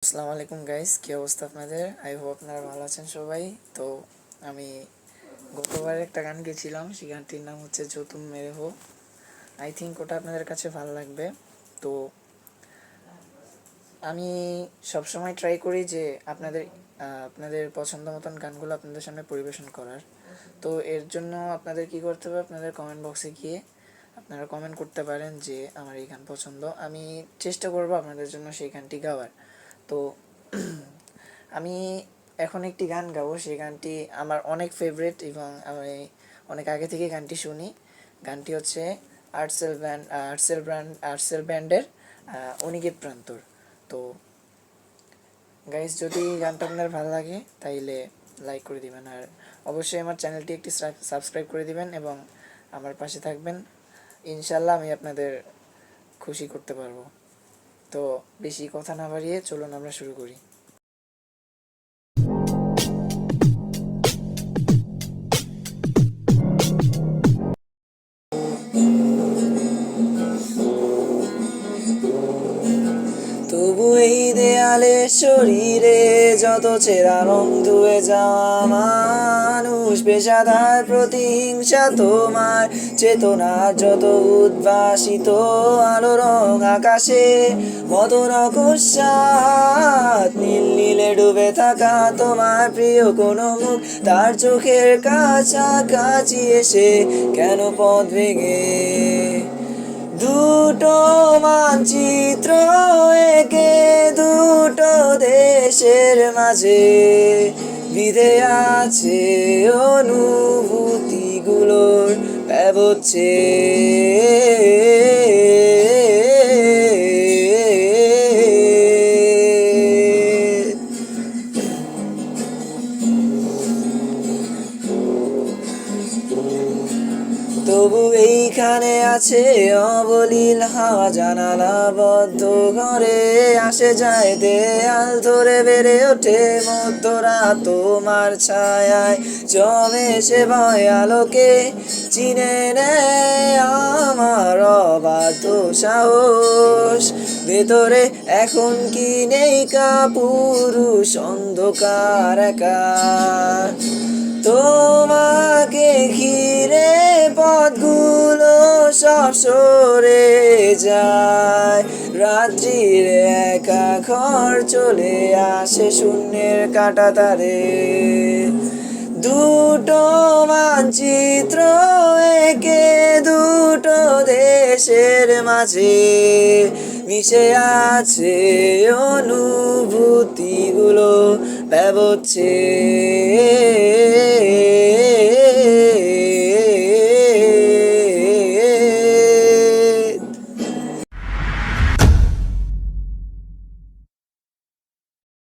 আসসালামু আলাইকুম গাইস, কী অবস্থা আপনাদের? আই হোপ আপনারা ভালো আছেন সবাই। তো আমি গতবার একটা গান গেয়েছিলাম, সেই গানটির নাম হচ্ছে জো তুম মেরে হো। আই থিঙ্ক ওটা আপনাদের কাছে ভালো লাগবে। তো আমি সবসময় ট্রাই করি যে আপনাদের পছন্দ মতন গানগুলো আপনাদের সামনে পরিবেশন করার। তো এর জন্য আপনাদের কি করতে হবে, আপনাদের কমেন্ট বক্সে গিয়ে আপনারা কমেন্ট করতে পারেন যে আমার এই গান পছন্দ। আমি চেষ্টা করব আপনাদের জন্য সেই গানটি গাওয়ার। তো আমি এখন একটি গান গাবো, সেই গানটি আমার অনেক ফেভারিট এবং আমি অনেক আগে থেকে গানটি শুনি। গানটি হচ্ছে আর্টসেল ব্যান্ডের অনিকেত প্রান্তর। তো গাইস, যদি গানটা আপনার ভালো লাগে তাইলে লাইক করে দিবেন, আর অবশ্যই আমার চ্যানেলটি একটি সাবস্ক্রাইব করে দিবেন এবং আমার পাশে থাকবেন। ইনশাল্লাহ আমি আপনাদের খুশি করতে পারবো। তো বেশি কথা না বাড়িয়ে চলুন আমরা শুরু করি। তবু এই দেয়ালে শরীরে যত চেরা রং ধুয়ে যাওয়া মানুষ, পেশাদার প্রতিহিংসা তোমার চেতনা যত উদ্ভাসিত, আলো রং আকাশে মতো নকশাত নীল নীলে ডুবে থাকা তোমার প্রিয় কোনো মুখ, তার চোখের কাছাকাছি এসে কেন পথ ভেঙে দুটো মানচিত্র একে দুটো দেশের মাঝে বিধে আছে অনুভূতিগুলোর ব্যবচ্ছে। তবু এইখানে আছে অবলীল হাওয়া, জানালা বদ্ধ ঘরে আসে যায় দেয়াল ধরে বেড়ে ওঠে মধ্যরাত তোমার ছায়ায় জমে সে ভয় আলোকে চিনে নেয় আমার অবাধ্য সাহস। ভেতরে এখন কি নেই কাপুরুষ অন্ধকার একা, তোমাকে ঘিরে পথগুলো সব সরে যায়, রাত্রির একা ঘর চলে আসে শূন্যের কাঁটা তারে। দুটো মানচিত্র একে দুটো দেশের মাঝে মিশে আছে অনুভূতিগুলো ব্যবচ্ছে।